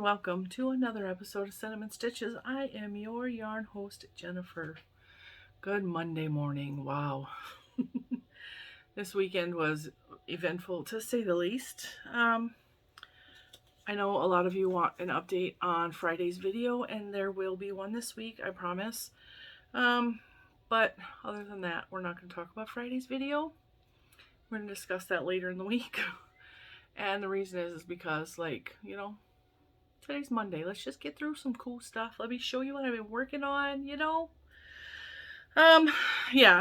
and welcome to another episode of Cinnamon Stitches. I am your yarn host, Jennifer. Good Monday morning. Wow. This weekend was eventful to say the least. I know a lot of you want an update on Friday's video, and there will be one this week, I promise. But other than that, we're not going to talk about Friday's video. We're going to discuss that later in the week. And the reason is because, today's Monday. Let's just get through some cool stuff. Let me show you what I've been working on,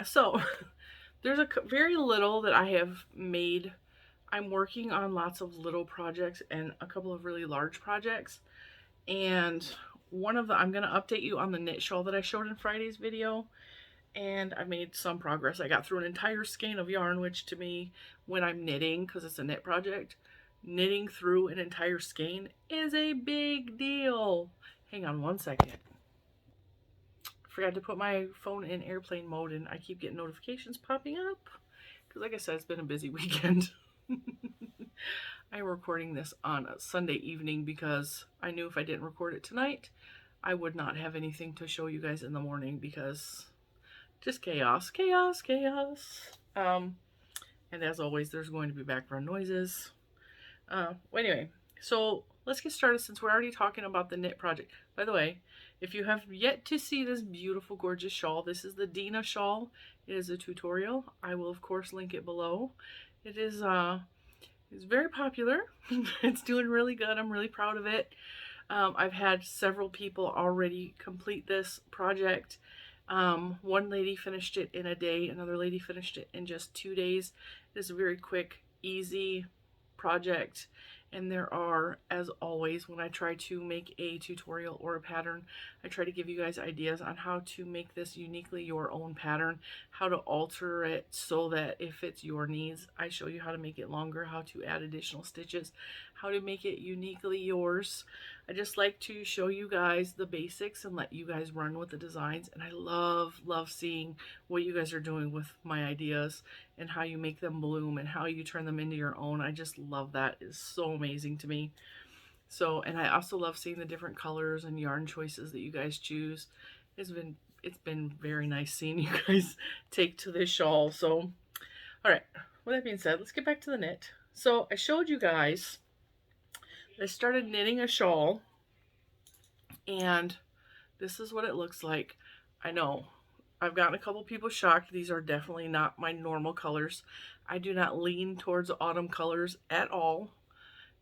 so there's very little that I have made. I'm working on lots of little projects and a couple of really large projects. And one of them, I'm going to update you on the knit shawl that I showed in Friday's video. And I made some progress. I got through an entire skein of yarn, which to me, when I'm knitting, because it's a knit project, knitting through an entire skein is a big deal. Hang on one second. Forgot to put my phone in airplane mode and I keep getting notifications popping up. Because like I said, it's been a busy weekend. I'm recording this on a Sunday evening because I knew if I didn't record it tonight, I would not have anything to show you guys in the morning because just chaos. And as always, there's going to be background noises. Anyway, so let's get started since we're already talking about the knit project. By the way, if you have yet to see this beautiful, gorgeous shawl, this is the Dina shawl. It is a tutorial. I will, of course, link it below. It is it's very popular. It's doing really good. I'm really proud of it. I've had several people already complete this project. One lady finished it in a day. Another lady finished it in just 2 days. It is a very quick, easy project. And there are, as always, when I try to make a tutorial or a pattern, I try to give you guys ideas on how to make this uniquely your own pattern, how to alter it so that if it's your needs, I show you how to make it longer, how to add additional stitches, how to make it uniquely yours. I just like to show you guys the basics and let you guys run with the designs. And I love seeing what you guys are doing with my ideas and how you make them bloom and how you turn them into your own. I just love that. It's so amazing to me. So, and I also love seeing the different colors and yarn choices that you guys choose. It's been very nice seeing you guys take to this shawl. So, all right, with that being said, let's get back to the knit. So I showed you guys, I started knitting a shawl, and this is what it looks like. I know I've gotten a couple people shocked. These are definitely not my normal colors. I do not lean towards autumn colors at all.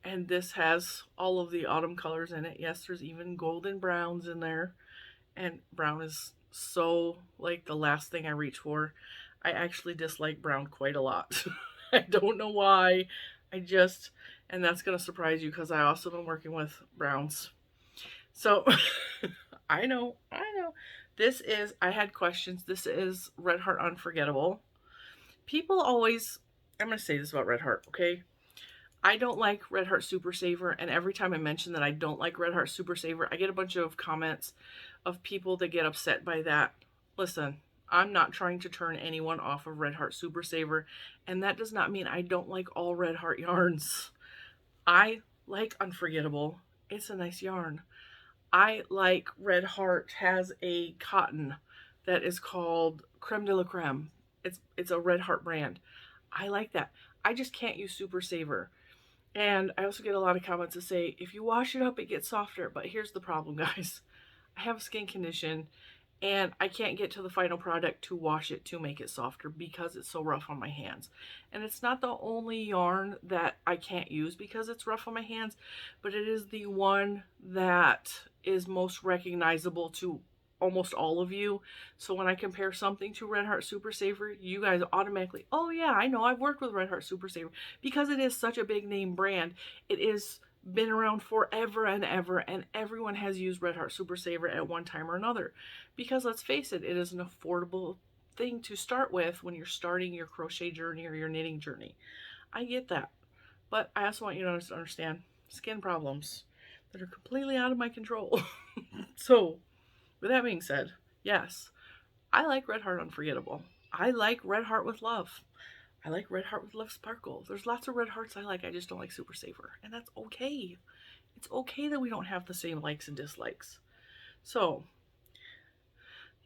And this has all of the autumn colors in it. Yes, there's even golden browns in there. And brown is so like the last thing I reach for. I actually dislike brown quite a lot. I don't know why. And that's going to surprise you because I also been working with browns. So I know. This is, I had questions. This is Red Heart Unforgettable. People always, I'm going to say this about Red Heart, okay? I don't like Red Heart Super Saver, and every time I mention that I don't like Red Heart Super Saver, I get a bunch of comments of people that get upset by that. Listen, I'm not trying to turn anyone off of Red Heart Super Saver, and that does not mean I don't like all Red Heart yarns. I like Unforgettable. It's a nice yarn. I like Red Heart has a cotton that is called Creme de la Creme. It's a Red Heart brand. I like that. I just can't use Super Saver. And I also get a lot of comments that say, if you wash it up, it gets softer. But here's the problem, guys. I have a skin condition, and I can't get to the final product to wash it to make it softer because it's so rough on my hands. And it's not the only yarn that I can't use because it's rough on my hands, but it is the one that is most recognizable to almost all of you. So when I compare something to Red Heart Super Saver, you guys automatically, oh yeah, I know, I've worked with Red Heart Super Saver because it is such a big name brand. It is been around forever and ever, and everyone has used Red Heart Super Saver at one time or another. Because let's face it, it is an affordable thing to start with when you're starting your crochet journey or your knitting journey. I get that. But I also want you to understand skin problems that are completely out of my control. So, with that being said, yes, I like Red Heart Unforgettable. I like Red Heart with Love. I like red heart with love sparkle. There's lots of red hearts I like. I just don't like Super Saver. And that's okay. It's okay that we don't have the same likes and dislikes. So,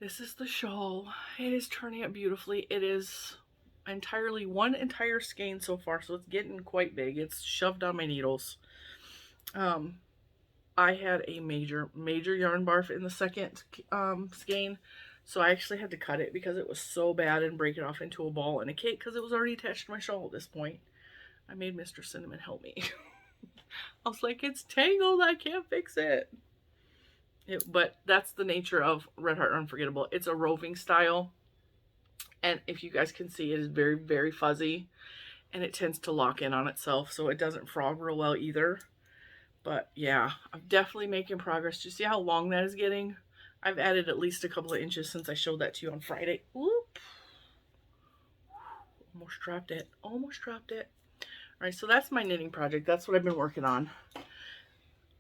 this is the shawl. It is turning out beautifully. It is entirely one entire skein so far, so it's getting quite big. It's shoved on my needles. I had a major yarn barf in the second skein, so I actually had to cut it because it was so bad and break it off into a ball and a cake because it was already attached to my shawl at this point. I made Mr. Cinnamon help me. I was like, it's tangled, I can't fix it. But that's the nature of Red Heart Unforgettable. It's a roving style, and if you guys can see, it is very, very fuzzy, and it tends to lock in on itself, so it doesn't frog real well either. But yeah, I'm definitely making progress. Do you see how long that is getting? I've added at least a couple of inches since I showed that to you on Friday. Whoop. Almost dropped it. Almost dropped it. All right, so that's my knitting project. That's what I've been working on.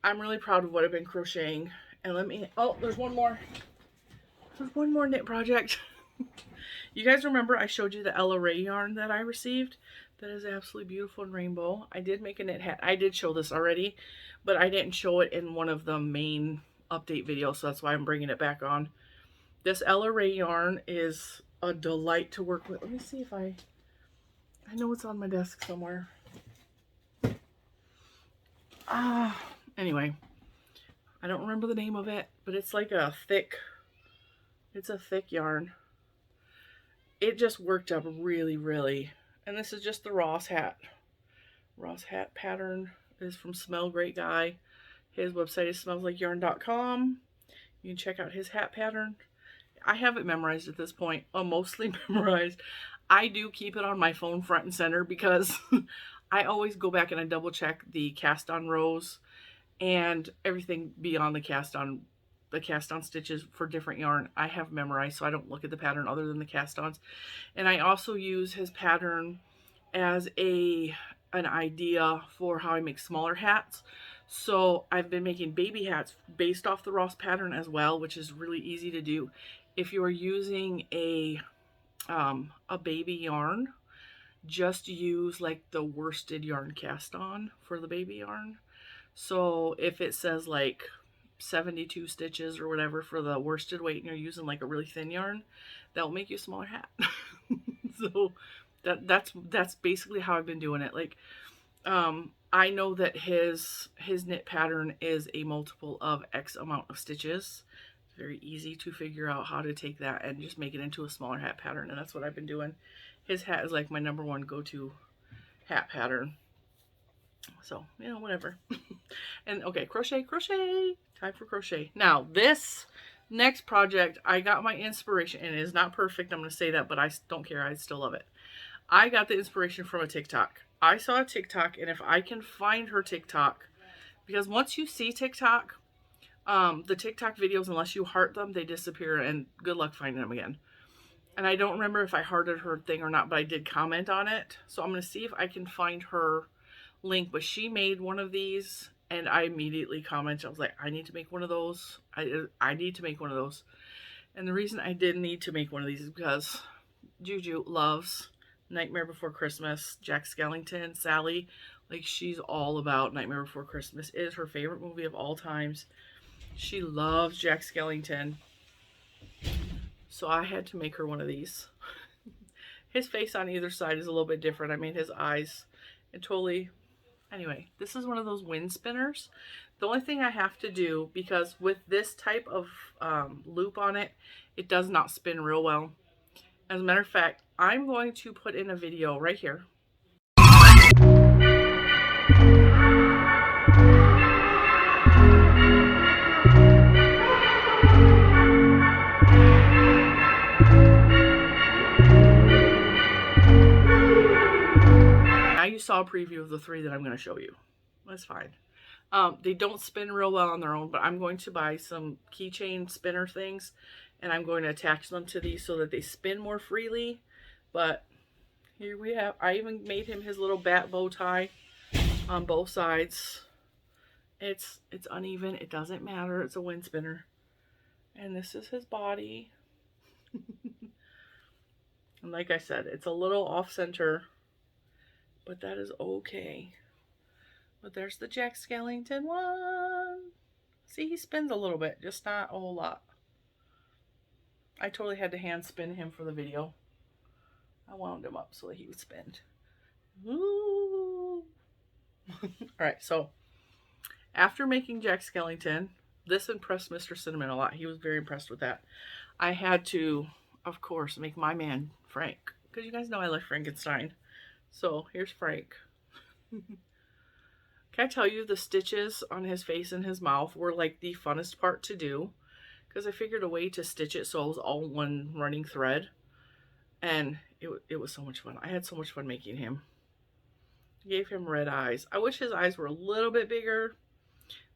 I'm really proud of what I've been crocheting. And let me, oh, there's one more. There's one more knit project. You guys remember I showed you the Ella Ray yarn that I received? That is absolutely beautiful and rainbow. I did make a knit hat. I did show this already, but I didn't show it in one of the main update videos, so that's why I'm bringing it back on. This Ella Ray yarn is a delight to work with. Let me see if I know it's on my desk somewhere. Anyway, I don't remember the name of it, but it's like a thick, it's a thick yarn. It just worked up really, really. And this is just the Ross hat. Ross hat pattern is from Smell Great Guy. His website is smellslikeyarn.com. You can check out his hat pattern. I have it memorized at this point. Mostly memorized. I do keep it on my phone front and center because I always go back and I double check the cast on rows and everything beyond the cast on stitches for different yarn I have memorized, so I don't look at the pattern other than the cast ons. And I also use his pattern as an idea for how I make smaller hats. So I've been making baby hats based off the Ross pattern as well, which is really easy to do. If you are using a baby yarn, just use like the worsted yarn cast on for the baby yarn. So if it says like 72 stitches or whatever for the worsted weight and you're using like a really thin yarn, that will make you a smaller hat. So that's basically how I've been doing it. Like I know that his knit pattern is a multiple of X amount of stitches. It's very easy to figure out how to take that and just make it into a smaller hat pattern, and that's what I've been doing. His hat is like my #1 go-to hat pattern. So, you know, whatever. And okay, crochet. Time for crochet. Now, this next project, I got my inspiration, and it is not perfect, I'm going to say that, but I don't care. I still love it. I got the inspiration from a TikTok. I saw a TikTok, and if I can find her TikTok, because once you see TikTok, the TikTok videos, unless you heart them, they disappear, and good luck finding them again. And I don't remember if I hearted her thing or not, but I did comment on it. So I'm going to see if I can find her link. But she made one of these, and I immediately commented. I was like, I need to make one of those. I need to make one of those. And the reason I did need to make one of these is because Juju loves Nightmare Before Christmas, Jack Skellington, Sally. Like, she's all about Nightmare Before Christmas. It is her favorite movie of all times. She loves Jack Skellington. So I had to make her one of these. His face on either side is a little bit different. I made his eyes and totally... Anyway, this is one of those wind spinners. The only thing I have to do, because with this type of loop on it, it does not spin real well. As a matter of fact, I'm going to put in a video right here. Now you saw a preview of the 3 that I'm going to show you. That's fine. They don't spin real well on their own, but I'm going to buy some keychain spinner things, and I'm going to attach them to these so that they spin more freely. But here we have, I even made him his little bat bow tie on both sides. It's uneven. It doesn't matter. It's a wind spinner. And this is his body. And like I said, it's a little off center, but that is okay. But there's the Jack Skellington one. See, he spins a little bit, just not a whole lot. I totally had to hand spin him for the video. I wound him up so that he would spin. Ooh. Alright, so after making Jack Skellington, this impressed Mr. Cinnamon a lot. He was very impressed with that. I had to, of course, make my man Frank, because you guys know I like Frankenstein. So here's Frank. Can I tell you, the stitches on his face and his mouth were like the funnest part to do, because I figured a way to stitch it so it was all one running thread, and it was so much fun. I had so much fun making him. Gave him red eyes. I wish his eyes were a little bit bigger,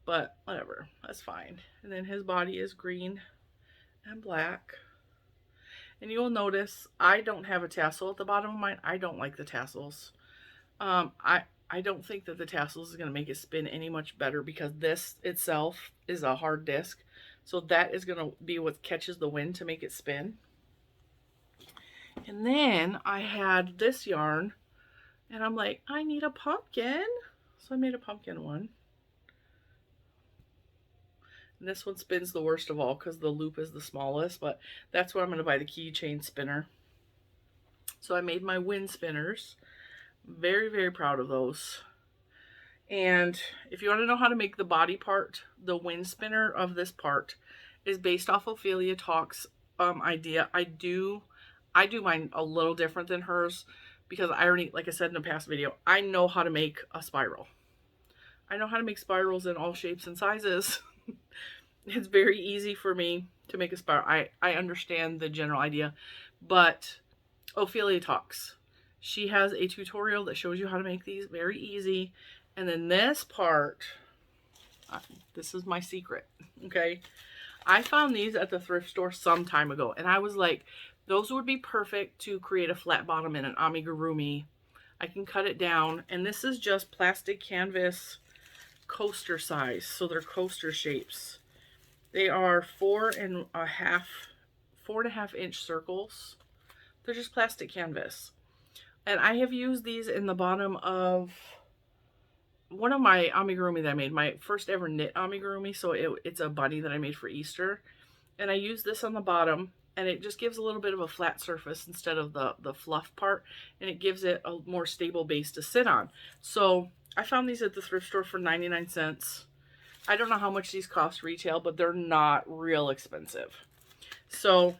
but whatever, that's fine. And then his body is green and black. And you'll notice I don't have a tassel at the bottom of mine. I don't like the tassels. I don't think that the tassels is going to make it spin any much better, because this itself is a hard disc. So that is going to be what catches the wind to make it spin. And then I had this yarn, and I'm like, I need a pumpkin. So I made a pumpkin one. And this one spins the worst of all because the loop is the smallest, but that's what I'm going to buy, the keychain spinner. So I made my wind spinners. Very, very proud of those. And if you want to know how to make the body part, the wind spinner of this part is based off Ophelia Talk's idea. I do mine a little different than hers, because I already, like I said in a past video, I know how to make a spiral. I know how to make spirals in all shapes and sizes. It's very easy for me to make a spiral. I understand the general idea, but Ophelia Talks, she has a tutorial that shows you how to make these very easy. And then this part, this is my secret, okay? I found these at the thrift store some time ago, and I was like, those would be perfect to create a flat bottom in an amigurumi. I can cut it down, and this is just plastic canvas coaster size, so they're coaster shapes. They are 4.5 inch circles. They're just plastic canvas. And I have used these in the bottom of one of my amigurumi that I made, my first ever knit amigurumi. So it's a bunny that I made for Easter. And I used this on the bottom, and it just gives a little bit of a flat surface instead of the fluff part. And it gives it a more stable base to sit on. So I found these at the thrift store for 99 cents. I don't know how much these cost retail, but they're not real expensive. So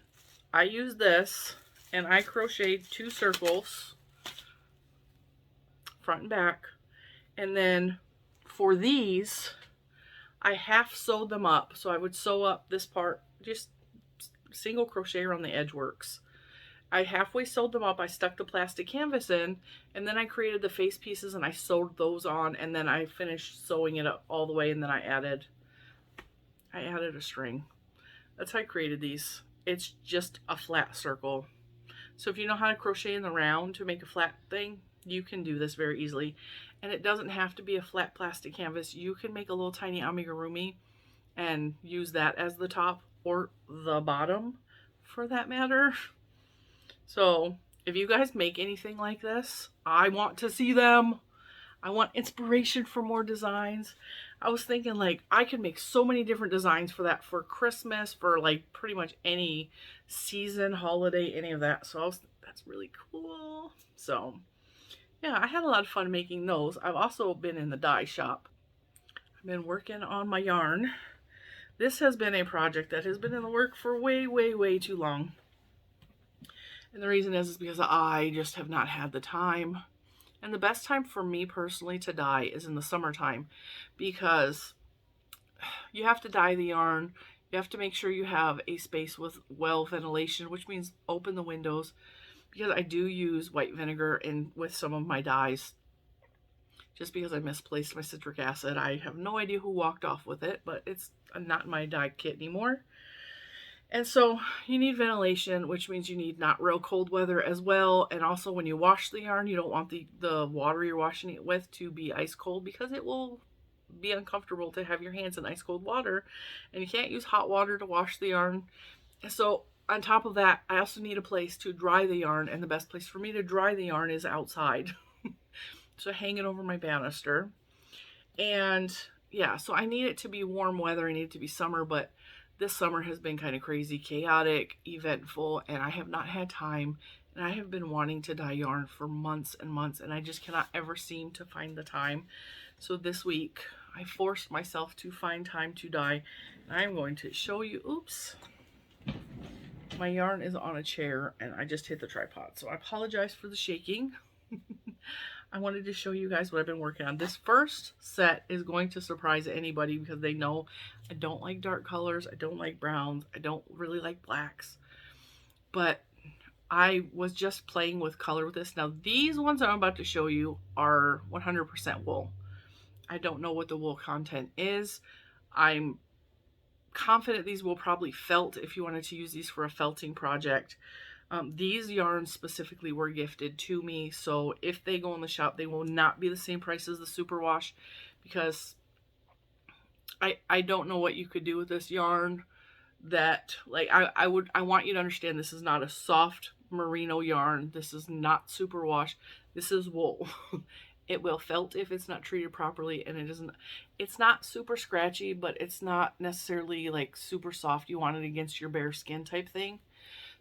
I used this, and I crocheted 2 circles, front and back. And then for these, I half sewed them up. So I would sew up this part, just single crochet around the edge works. I halfway sewed them up. I stuck the plastic canvas in, and then I created the face pieces, and I sewed those on, and then I finished sewing it up all the way, and then I added a string. That's how I created these. It's just a flat circle. So if you know how to crochet in the round to make a flat thing, you can do this very easily. And it doesn't have to be a flat plastic canvas. You can make a little tiny amigurumi and use that as the top or the bottom, for that matter. So if you guys make anything like this, I want to see them. I want inspiration for more designs. I was thinking, like, I could make so many different designs for that, for Christmas, for like pretty much any season, holiday, any of that. So that's really cool. So yeah, I had a lot of fun making those. I've also been in the dye shop. I've been working on my yarn. This has been a project that has been in the work for way, way, way too long. And the reason is because I just have not had the time. And the best time for me personally to dye is in the summertime, because you have to dye the yarn. You have to make sure you have a space with well ventilation, which means open the windows, because I do use white vinegar with some of my dyes, just because I misplaced my citric acid. I have no idea who walked off with it, but it's not in my dye kit anymore. And so you need ventilation, which means you need not real cold weather as well. And also when you wash the yarn, you don't want the water you're washing it with to be ice cold, because it will be uncomfortable to have your hands in ice cold water. And you can't use hot water to wash the yarn. And so on top of that, I also need a place to dry the yarn, and the best place for me to dry the yarn is outside. So hang it over my banister. And yeah, so I need it to be warm weather. I need it to be summer, but this summer has been kind of crazy, chaotic, eventful, and I have not had time. And I have been wanting to dye yarn for months and months, and I just cannot ever seem to find the time. So this week, I forced myself to find time to dye. And I'm going to show you, oops, my yarn is on a chair, and I just hit the tripod. So I apologize for the shaking. I wanted to show you guys what I've been working on. This first set is going to surprise anybody because they know I don't like dark colors. I don't like browns. I don't really like blacks. But I was just playing with color with this. Now, these ones I'm about to show you are 100% wool. I don't know what the wool content is. I'm confident these will probably felt if you wanted to use these for a felting project. These yarns specifically were gifted to me, so if they go in the shop, they will not be the same price as the superwash, because I don't know what you could do with this yarn that, like, I want you to understand this is not a soft merino yarn. This is not superwash. This is wool. It will felt if it's not treated properly, and it's not super scratchy, but it's not necessarily like super soft. You want it against your bare skin type thing.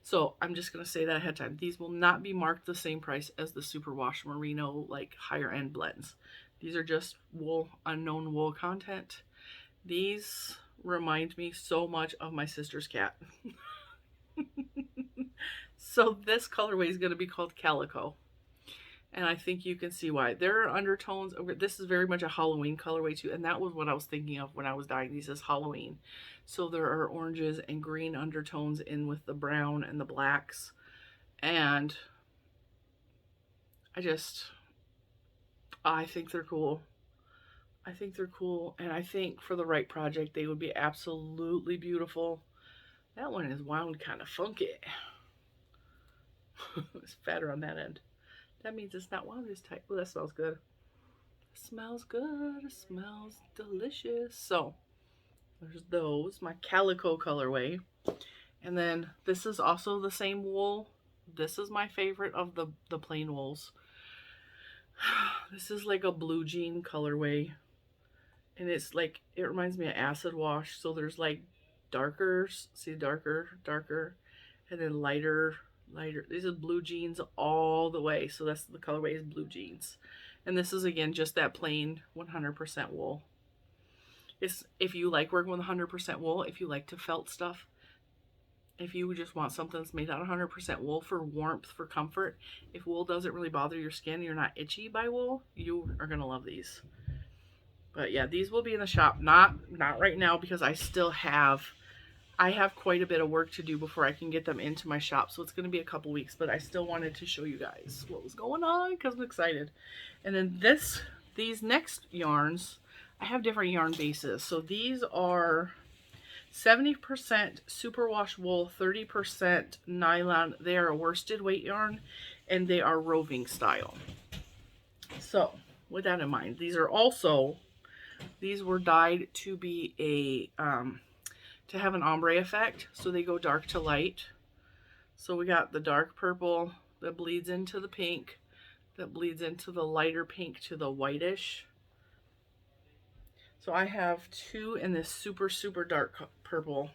So I'm just going to say that ahead of time. These will not be marked the same price as the superwash merino, like higher end blends. These are just wool, unknown wool content. These remind me so much of my sister's cat. So this colorway is going to be called Calico. And I think you can see why. There are undertones. This is very much a Halloween colorway too. And that was what I was thinking of when I was dyeing these as Halloween. So there are oranges and green undertones in with the brown and the blacks. And I think they're cool. I think they're cool. And I think for the right project, they would be absolutely beautiful. That one is wound kind of funky. It's fatter on that end. That means it's not wound as tight. Oh, that smells good. It smells good. It smells delicious. So there's those, my Calico colorway. And then this is also the same wool. This is my favorite of the plain wools. This is like a blue jean colorway. And it's like, it reminds me of acid wash. So there's like darker, see, darker, and then lighter. These are blue jeans all the way. So that's the colorway is blue jeans. And this is again just that plain 100% wool. It's, if you like working with 100% wool, if you like to felt stuff, if you just want something that's made out of 100% wool for warmth, for comfort, if wool doesn't really bother your skin, you're not itchy by wool, you are gonna love these. But yeah, these will be in the shop, not right now, because I have quite a bit of work to do before I can get them into my shop. So it's going to be a couple weeks, but I still wanted to show you guys what was going on because I'm excited. And then these next yarns, I have different yarn bases. So these are 70% superwash wool, 30% nylon. They are a worsted weight yarn, and they are roving style. So with that in mind, these were dyed to be to have an ombre effect, so they go dark to light. So we got the dark purple that bleeds into the pink, that bleeds into the lighter pink to the whitish. So I have two in this super, super dark purple.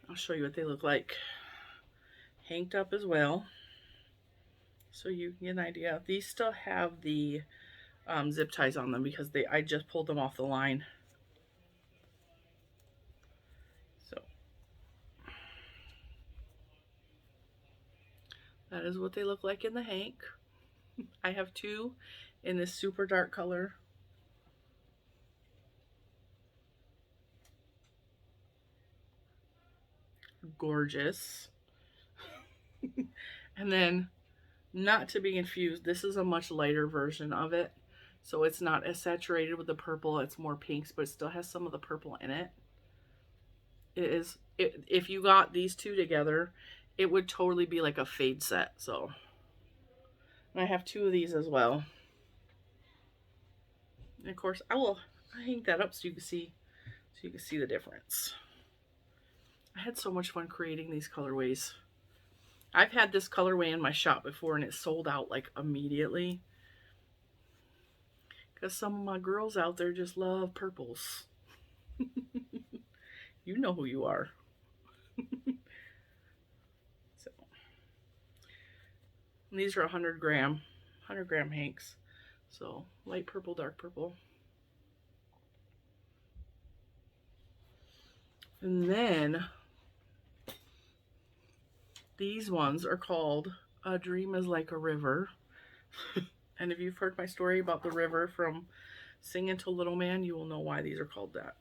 I'll show you what they look like. Hanked up as well, so you can get an idea. These still have the zip ties on them because I just pulled them off the line. That is what they look like in the hank. I have two in this super dark color. Gorgeous. And then, not to be confused, this is a much lighter version of it. So it's not as saturated with the purple. It's more pinks, but it still has some of the purple in it. If you got these two together, it would totally be like a fade set. So, and I have two of these as well. And of course, I hang that up so you can see the difference. I had so much fun creating these colorways. I've had this colorway in my shop before and it sold out like immediately. Because some of my girls out there just love purples. You know who you are. So, these are 100 gram hanks. So light purple, dark purple. And then these ones are called A Dream is Like a River. And if you've heard my story about the river from Singing to Little Man, you will know why these are called that.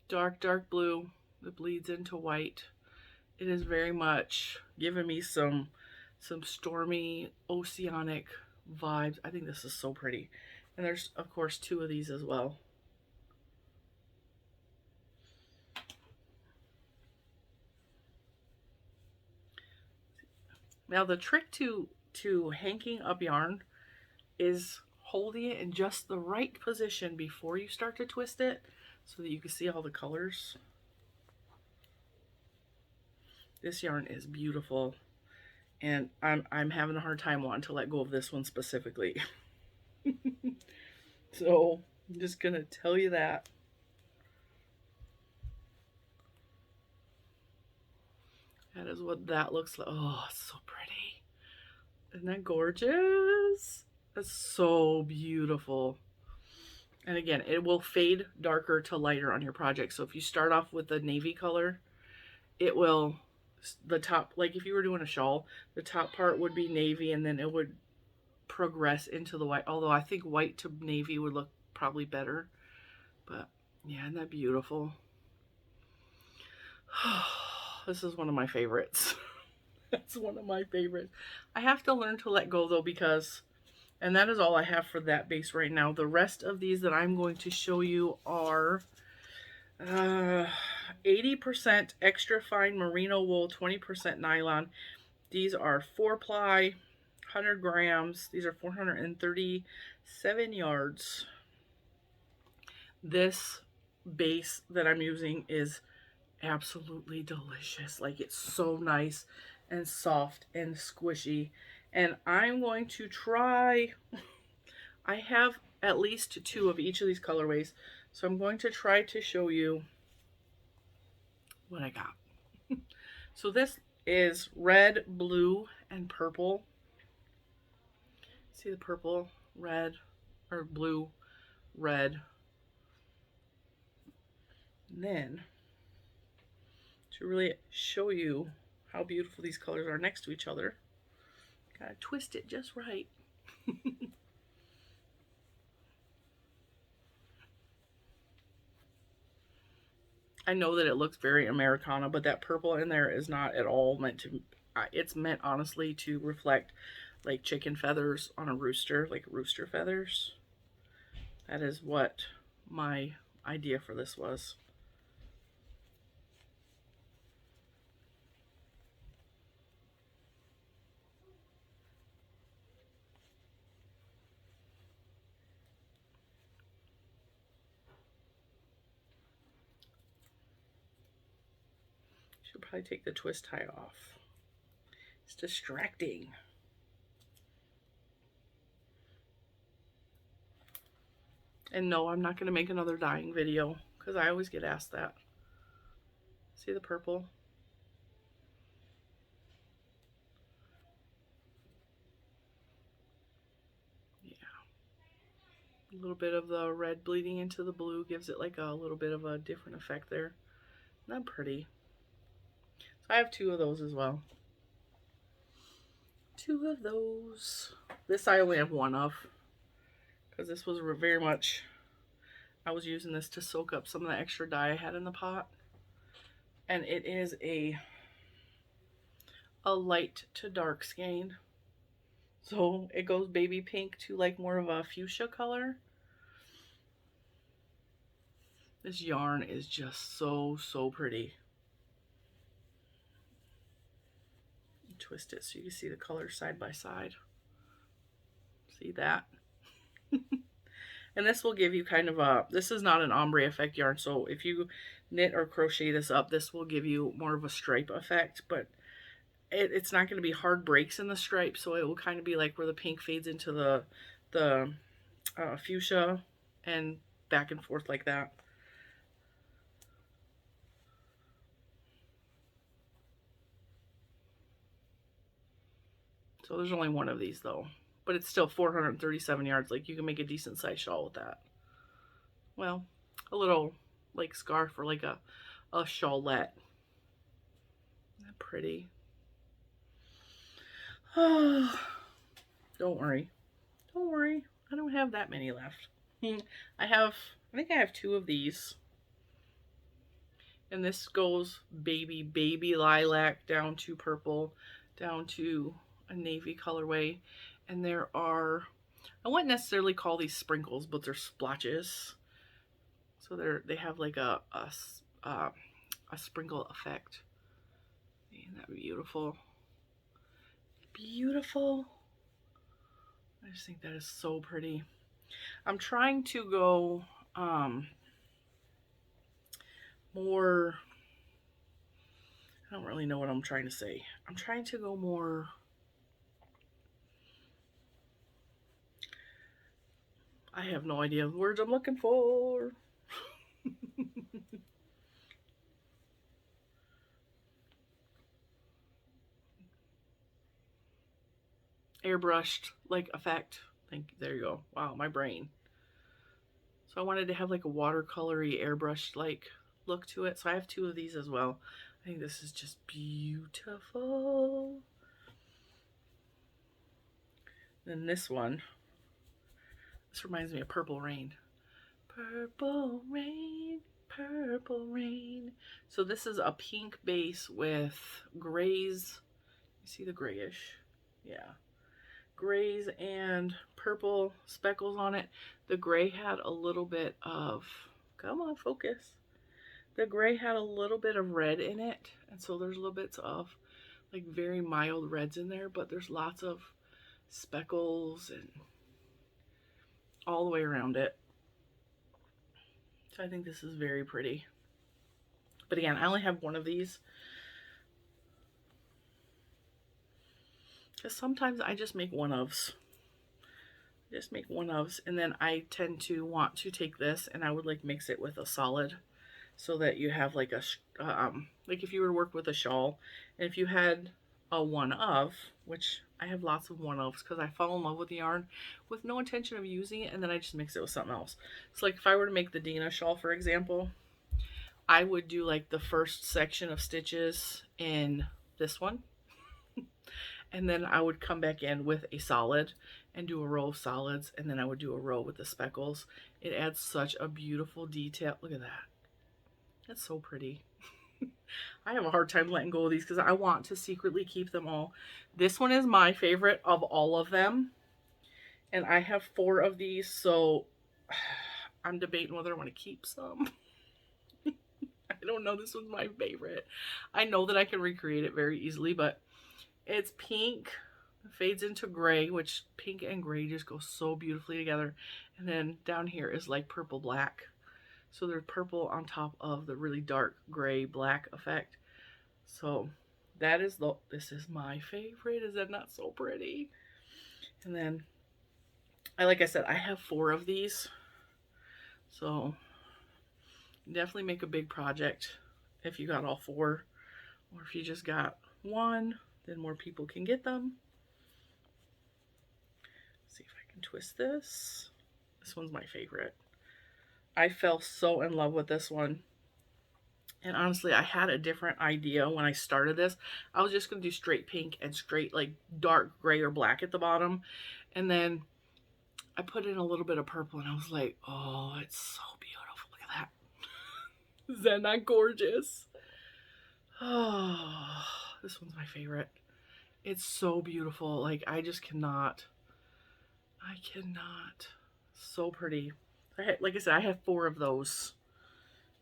Dark, dark blue that bleeds into white. It is very much giving me some stormy oceanic vibes. I think this is so pretty. And there's of course 2 of these as well. Now the trick to hanking up yarn is holding it in just the right position before you start to twist it so that you can see all the colors. This yarn is beautiful, and I'm having a hard time wanting to let go of this one specifically. So I'm just gonna tell you that. That is what that looks like. Oh, it's so pretty. Isn't that gorgeous? That's so beautiful. And again, it will fade darker to lighter on your project. So if you start off with the navy color, it will, the top, like if you were doing a shawl, the top part would be navy and then it would progress into the white. Although I think white to navy would look probably better. But yeah, isn't that beautiful? This is one of my favorites. That's one of my favorites. I have to learn to let go though, because, and that is all I have for that base right now. The rest of these that I'm going to show you are 80% extra fine merino wool, 20% nylon. These are 4-ply, 100 grams. These are 437 yards. This base that I'm using is absolutely delicious. Like, it's so nice and soft and squishy. And I'm going to try, I have at least 2 of each of these colorways, so I'm going to try to show you what I got. So this is red, blue, and purple. See the purple, red, or blue, red. And then, to really show you how beautiful these colors are next to each other, gotta twist it just right. I know that it looks very Americana, but that purple in there is not at all meant to, it's meant honestly to reflect like chicken feathers on a rooster, like rooster feathers. That is what my idea for this was. Should probably take the twist tie off. It's distracting. And no, I'm not going to make another dyeing video because I always get asked that. See the purple? Yeah. A little bit of the red bleeding into the blue gives it like a little bit of a different effect there. Not pretty. So I have 2 of those as well. 2 of those. This I only have 1 of, because this was very much, I was using this to soak up some of the extra dye I had in the pot. And it is a light to dark skein. So it goes baby pink to like more of a fuchsia color. This yarn is just so pretty. Twist it so you can see the colors side by side. See that? And this will give you kind of a, this is not an ombre effect yarn, so if you knit or crochet this up, this will give you more of a stripe effect, but it's not going to be hard breaks in the stripe, so it will kind of be like where the pink fades into the fuchsia and back and forth like that. So there's only one of these though, but it's still 437 yards. Like you can make a decent size shawl with that. Well, a little like scarf or like a shawlette. Isn't that pretty? Oh, don't worry. Don't worry. I don't have that many left. I think I have 2 of these. And this goes baby lilac down to purple, down to a navy colorway. And there are, I wouldn't necessarily call these sprinkles, but they're splotches. So they have like a sprinkle effect. Isn't that beautiful? Beautiful. I just think that is so pretty. I'm trying to go more, I don't really know what I'm trying to say. I'm trying to go more, I have no idea the words I'm looking for. Airbrushed like effect. There you go. Wow, my brain. So I wanted to have like a watercolory airbrushed like look to it. So I have 2 of these as well. I think this is just beautiful. Then this one, this reminds me of Purple Rain. Purple rain, purple rain. So this is a pink base with grays. You see the grayish? Yeah. Grays and purple speckles on it. The gray had a little bit of, come on, focus. The gray had a little bit of red in it. And so there's little bits of like very mild reds in there, but there's lots of speckles and all the way around it. So I think this is very pretty. But again, I only have 1 of these. Because sometimes I just make one-ofs. Just make one-ofs. And then I tend to want to take this and I would like mix it with a solid. So that you have like a, like if you were to work with a shawl. And if you had a one-of, which I have lots of one-ofs because I fall in love with the yarn with no intention of using it, and then I just mix it with something else. So like if I were to make the Dina shawl, for example, I would do like the first section of stitches in this one. And then I would come back in with a solid and do a row of solids, and then I would do a row with the speckles. It adds such a beautiful detail. Look at that. That's so pretty. I have a hard time letting go of these because I want to secretly keep them all. This one is my favorite of all of them. And I have 4 of these, so I'm debating whether I want to keep some. I don't know. This one's my favorite. I know that I can recreate it very easily, but it's pink, fades into gray, which pink and gray just go so beautifully together. And then down here is like purple black. So there's purple on top of the really dark gray black effect. So that is this is my favorite. Is that not so pretty? And then, like I said, I have 4 of these. So definitely make a big project if you got all 4. Or if you just got 1, then more people can get them. Let's see if I can twist this. This one's my favorite. I fell so in love with this one. And honestly, I had a different idea when I started this. I was just going to do straight pink and straight like dark gray or black at the bottom. And then I put in a little bit of purple and I was like, oh, it's so beautiful. Look at that. Is that not gorgeous? Oh, this one's my favorite. It's so beautiful. Like, I just cannot. So pretty. Like I said, I have 4 of those.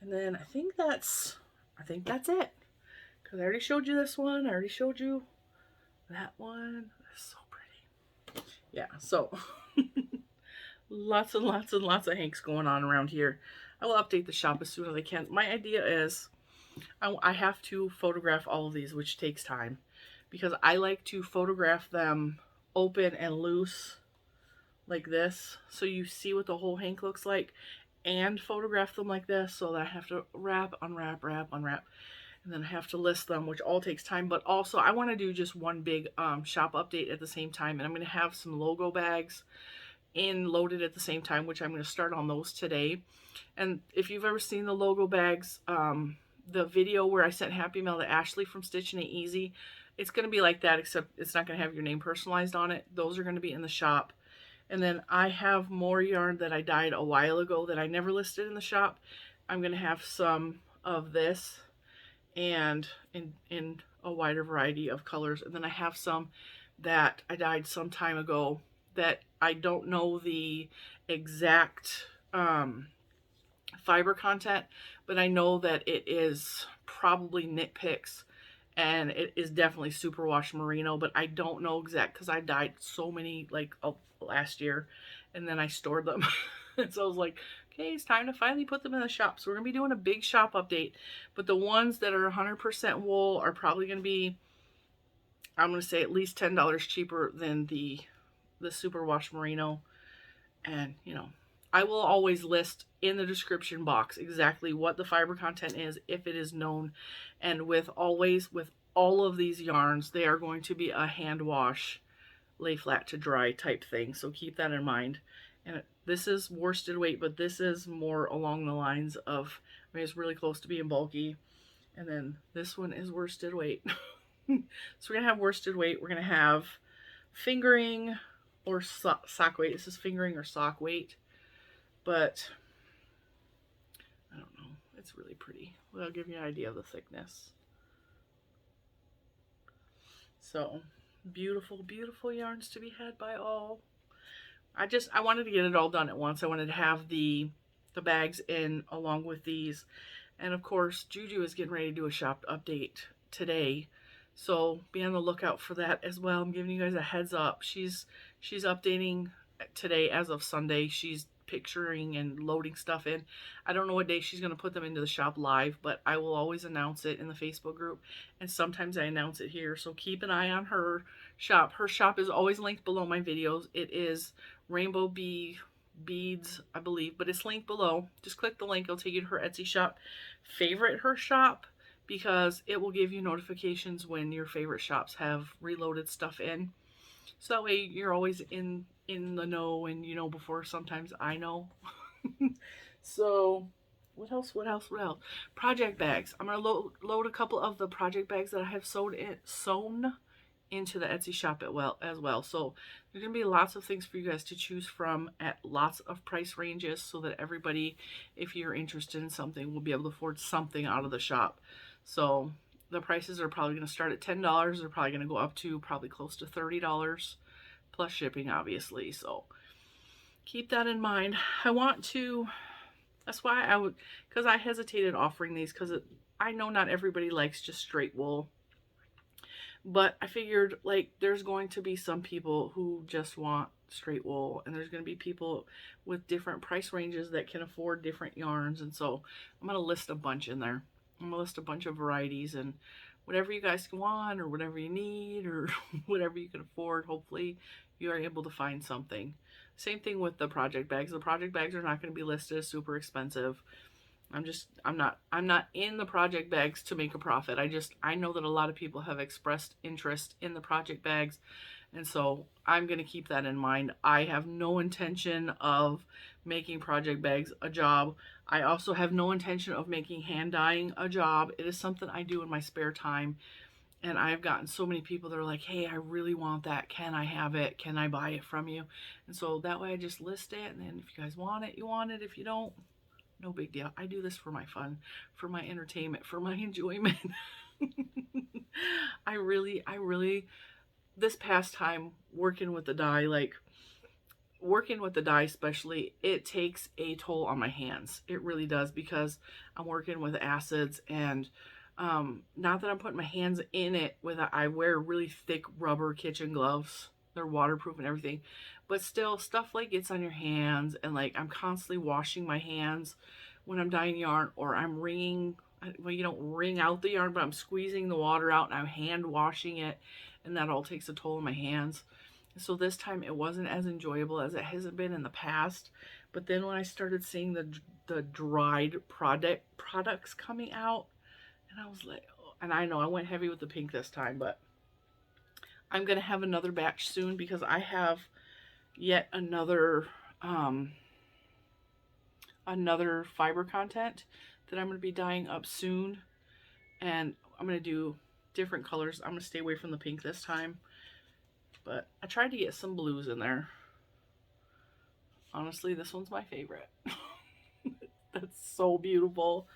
And then I think that's it. Because I already showed you this one. I already showed you that one. That's so pretty. Yeah, so Lots and lots and lots of hanks going on around here. I will update the shop as soon as I can. My idea is I have to photograph all of these, which takes time because I like to photograph them open and loose like this so you see what the whole hank looks like, and photograph them like this so that I have to wrap, unwrap, wrap, unwrap, and then I have to list them, which all takes time. But also I want to do just one big shop update at the same time, and I'm going to have some logo bags loaded at the same time, which I'm going to start on those today. And if you've ever seen the logo bags, the video where I sent Happy Mail to Ashley from Stitching It Easy, it's going to be like that, except it's not going to have your name personalized on it. Those are going to be in the shop. And then I have more yarn that I dyed a while ago that I never listed in the shop. I'm going to have some of this and in a wider variety of colors. And then I have some that I dyed some time ago that I don't know the exact fiber content, but I know that it is probably Knit Picks, and it is definitely superwash merino, but I don't know exact because I dyed so many like last year and then I stored them. And so I was like, okay, it's time to finally put them in the shop. So we're gonna be doing a big shop update, but the ones that are 100% wool are probably gonna be, I'm gonna say, at least $10 cheaper than the superwash merino. And you know, I will always list in the description box exactly what the fiber content is if it is known. And with all of these yarns, they are going to be a hand wash, lay flat to dry type thing. So keep that in mind. And this is worsted weight, but this is more along the lines of, I mean, it's really close to being bulky. And then this one is worsted weight. So we're going to have worsted weight. We're going to have fingering or sock weight. This is fingering or sock weight. But I don't know. It's really pretty. Well, I'll give you an idea of the thickness. So beautiful, beautiful yarns to be had by all. I wanted to get it all done at once. I wanted to have the bags in along with these. And of course, Juju is getting ready to do a shop update today. So be on the lookout for that as well. I'm giving you guys a heads up. She's updating today as of Sunday. She's picturing and loading stuff in. I don't know what day she's going to put them into the shop live, but I will always announce it in the Facebook group, and sometimes I announce it here. So keep an eye on her shop. Her shop is always linked below my videos. It is Rainbow Beads, I believe, but it's linked below. Just click the link. It'll take you to her Etsy shop. Favorite her shop because it will give you notifications when your favorite shops have reloaded stuff in. So that way you're always in the know, and you know before sometimes I know. So what else? Project bags. I'm going to load a couple of the project bags that I have sewn into the Etsy shop as well. So there's going to be lots of things for you guys to choose from at lots of price ranges so that everybody, if you're interested in something, will be able to afford something out of the shop. So the prices are probably going to start at $10. They're probably going to go up to probably close to $30 plus shipping, obviously. So keep that in mind. That's why because I hesitated offering these because I know not everybody likes just straight wool. But I figured, like, there's going to be some people who just want straight wool, and there's going to be people with different price ranges that can afford different yarns. And so I'm going to list a bunch in there. I'm going to list a bunch of varieties, and whatever you guys want or whatever you need or whatever you can afford, hopefully you are able to find something. Same thing with the project bags. The project bags are not going to be listed as super expensive. I'm not in the project bags to make a profit. I know that a lot of people have expressed interest in the project bags, and so I'm going to keep that in mind. I have no intention of making project bags a job. I also have no intention of making hand dyeing a job. It is something I do in my spare time, and I've gotten so many people that are like, hey, I really want that. Can I have it? Can I buy it from you? And so that way I just list it, and then if you guys want it, you want it. If you don't, no big deal. I do this for my fun, for my entertainment, for my enjoyment. I really, this past time working with the dye especially, it takes a toll on my hands. It really does, because I'm working with acids, and not that I'm putting my hands in it I wear really thick rubber kitchen gloves. they're waterproof and everything, but still stuff like gets on your hands, and like I'm constantly washing my hands when I'm dyeing yarn, or I'm wringing, well, you don't wring out the yarn, but I'm squeezing the water out and I'm hand washing it, and that all takes a toll on my hands. So this time it wasn't as enjoyable as it hasn't been in the past. But then when I started seeing the dried products coming out, and I was like, oh, and I know I went heavy with the pink this time, but I'm gonna have another batch soon because I have yet another fiber content that I'm gonna be dyeing up soon, and I'm gonna do different colors. I'm gonna stay away from the pink this time, but I tried to get some blues in there. Honestly, this one's my favorite. That's so beautiful.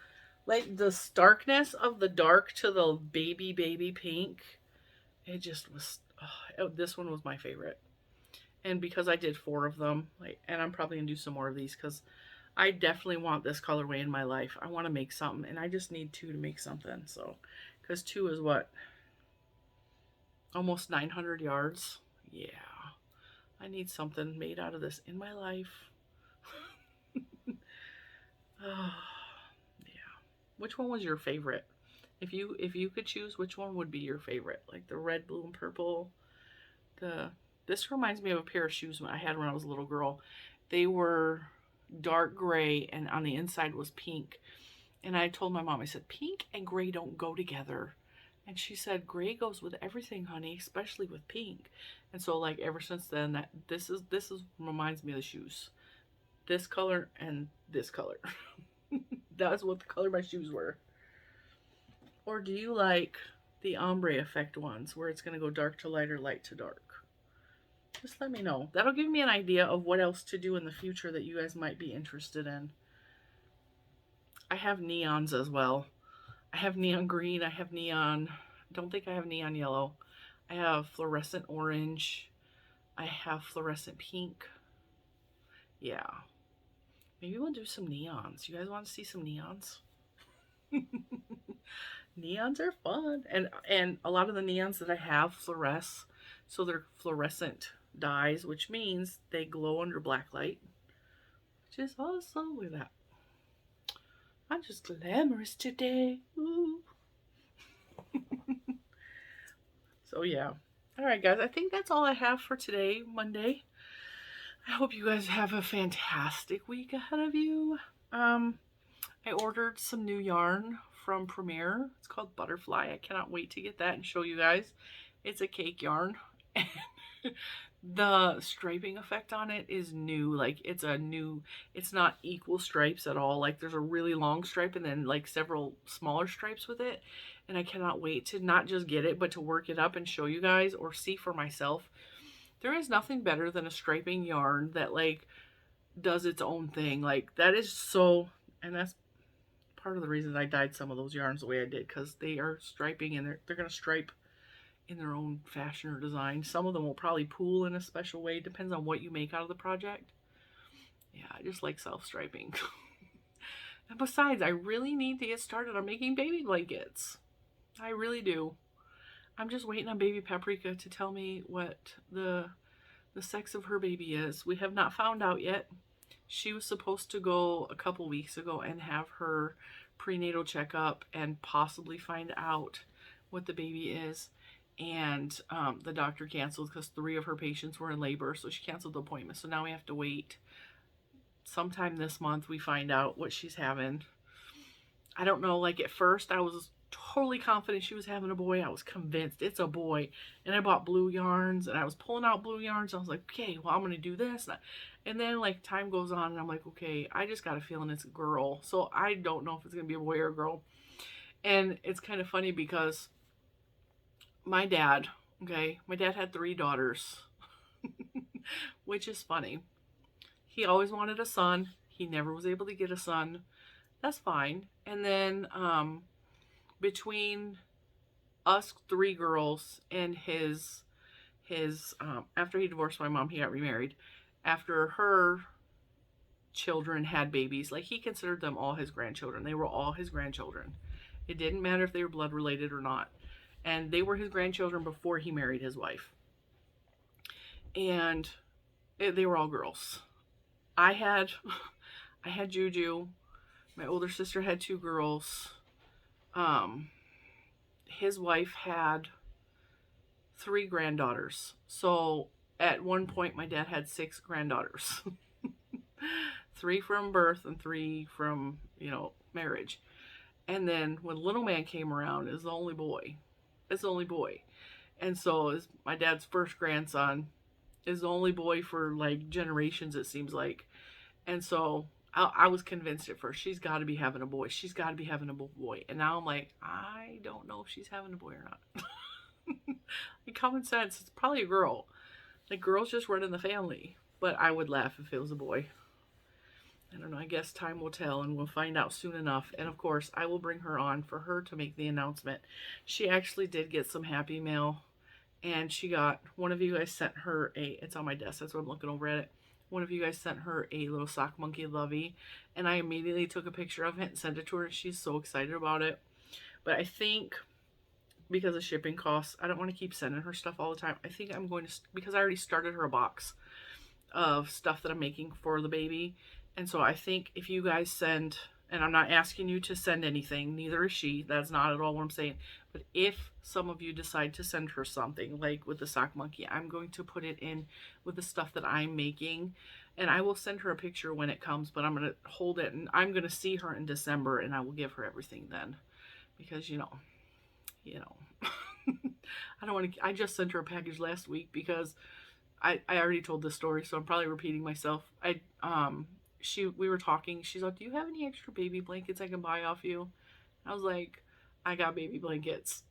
Like the starkness of the dark to the baby pink. It just was, oh, this one was my favorite. And because I did 4 of them, like, and I'm probably gonna do some more of these because I definitely want this colorway in my life. I want to make something, and I just need 2 to make something. So, because 2 is what? Almost 900 yards. Yeah. I need something made out of this in my life. Oh, yeah. Which one was your favorite? If you could choose, which one would be your favorite? Like the red, blue, and purple. This reminds me of a pair of shoes I had when I was a little girl. They were dark gray, and on the inside was pink. And I told my mom, I said, pink and gray don't go together. And she said, gray goes with everything, honey, especially with pink. And so, like, ever since then, this reminds me of the shoes. This color and this color. That's what the color my shoes were. Or do you like the ombre effect ones, where it's going to go dark to light or light to dark? Just let me know. That'll give me an idea of what else to do in the future that you guys might be interested in. I have neons as well. I have neon green. I have neon, don't think I have neon yellow. I have fluorescent orange. I have fluorescent pink. Yeah. Maybe we'll do some neons. You guys want to see some neons? Neons are fun. And a lot of the neons that I have fluoresce. So they're fluorescent dyes, which means they glow under black light. Which is awesome. Look at that. I'm just glamorous today. Ooh. So yeah. Alright guys, I think that's all I have for today, Monday. I hope you guys have a fantastic week ahead of you. I ordered some new yarn from Premier. It's called Butterfly. I cannot wait to get that and show you guys. It's a cake yarn. The striping effect on it is new. Like it's not equal stripes at all. Like there's a really long stripe and then like several smaller stripes with it. And I cannot wait to not just get it, but to work it up and show you guys or see for myself. There is nothing better than a striping yarn that like does its own thing. Like that is so, and that's part of the reason I dyed some of those yarns the way I did, because they are striping and they're going to stripe in their own fashion or design. Some of them will probably pool in a special way. Depends on what you make out of the project. Yeah, I just like self-striping. And besides, I really need to get started on making baby blankets. I really do. I'm just waiting on baby Paprika to tell me what the sex of her baby is. We have not found out yet. She was supposed to go a couple weeks ago and have her prenatal checkup and possibly find out what the baby is. And the doctor canceled because 3 of her patients were in labor, so she canceled the appointment. So now we have to wait. Sometime this month we find out what she's having. I don't know, like at first I was totally confident she was having a boy. I was convinced it's a boy. And I bought blue yarns and I was pulling out blue yarns. I was like, okay, well, I'm going to do this. And then like time goes on and I'm like, okay, I just got a feeling it's a girl. So I don't know if it's going to be a boy or a girl. And it's kind of funny because my dad had 3 daughters, which is funny. He always wanted a son. He never was able to get a son. That's fine. And then between us 3 girls and his after he divorced my mom, he got remarried. After her children had babies, like he considered them all his grandchildren. They were all his grandchildren. It didn't matter if they were blood related or not. And they were his grandchildren before he married his wife. and they were all girls. I had I had Juju. My older sister had 2 girls. Um, his wife had 3 granddaughters. So at one point, my dad had 6 granddaughters. 3 from birth and 3 from, marriage. And then when little man came around, is the only boy. It's the only boy. And so is my dad's first grandson is the only boy for like generations, it seems like. And so I was convinced at first, she's got to be having a boy. She's got to be having a boy. And now I'm like, I don't know if she's having a boy or not. Like, common sense, it's probably a girl. Like, girls just run in the family. But I would laugh if it was a boy. I don't know. I guess time will tell, and we'll find out soon enough. And of course, I will bring her on for her to make the announcement. She actually did get some happy mail, and she got, one of you guys sent her it's on my desk, that's what I'm looking over at it. One of you guys sent her a little sock monkey lovey, and I immediately took a picture of it and sent it to her. She's so excited about it. But I think because of shipping costs, I don't want to keep sending her stuff all the time. I think I'm going to, because I already started her a box of stuff that I'm making for the baby. And so I think if you guys send, and I'm not asking you to send anything, neither is she, that's not at all what I'm saying, but if some of you decide to send her something, like with the sock monkey, I'm going to put it in with the stuff that I'm making, and I will send her a picture when it comes, but I'm going to hold it, and I'm going to see her in December, and I will give her everything then, because, I don't want to, I just sent her a package last week because I already told this story, so I'm probably repeating myself. We were talking. She's like, "Do you have any extra baby blankets I can buy off you?" I was like, "I got baby blankets."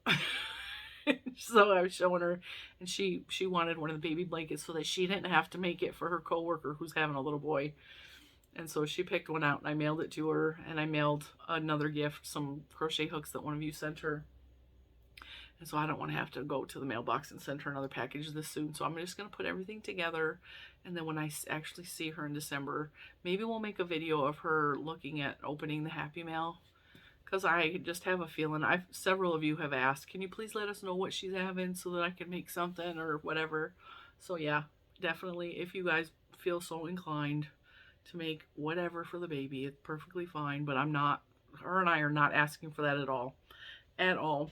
So I was showing her, and she wanted one of the baby blankets so that she didn't have to make it for her coworker who's having a little boy. And so she picked one out, and I mailed it to her. And I mailed another gift, some crochet hooks that one of you sent her. And so I don't want to have to go to the mailbox and send her another package this soon. So I'm just going to put everything together. And then when I actually see her in December, maybe we'll make a video of her looking at opening the Happy Mail. Because I just have a feeling, several of you have asked, can you please let us know what she's having so that I can make something or whatever. So yeah, definitely, if you guys feel so inclined to make whatever for the baby, it's perfectly fine. But her and I are not asking for that at all. At all.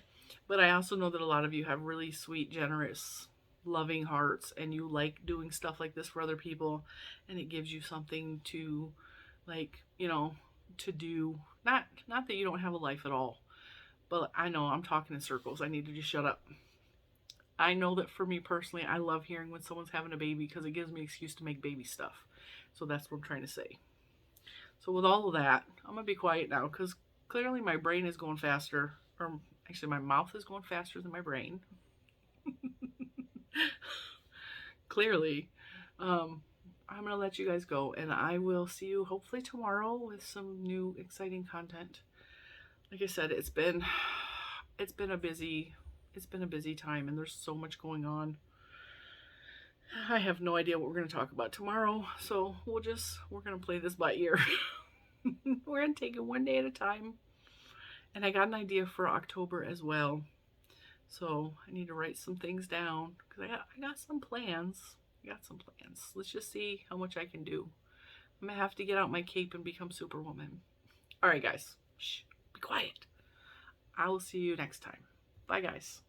But I also know that a lot of you have really sweet, generous, loving hearts, and you like doing stuff like this for other people, and it gives you something to, like, to do. Not that you don't have a life at all, but I know I'm talking in circles. I need to just shut up. I know that for me personally, I love hearing when someone's having a baby because it gives me an excuse to make baby stuff. So that's what I'm trying to say. So with all of that, I'm going to be quiet now because clearly my brain is going faster, or actually my mouth is going faster than my brain. Clearly. I'm going to let you guys go, and I will see you hopefully tomorrow with some new exciting content. Like I said, it's been a busy time, and there's so much going on. I have no idea what we're going to talk about tomorrow, so we're going to play this by ear. We're going to take it one day at a time. And I got an idea for October as well. So I need to write some things down because I got some plans. Let's just see how much I can do. I'm going to have to get out my cape and become Superwoman. All right, guys. Shh, be quiet. I will see you next time. Bye, guys.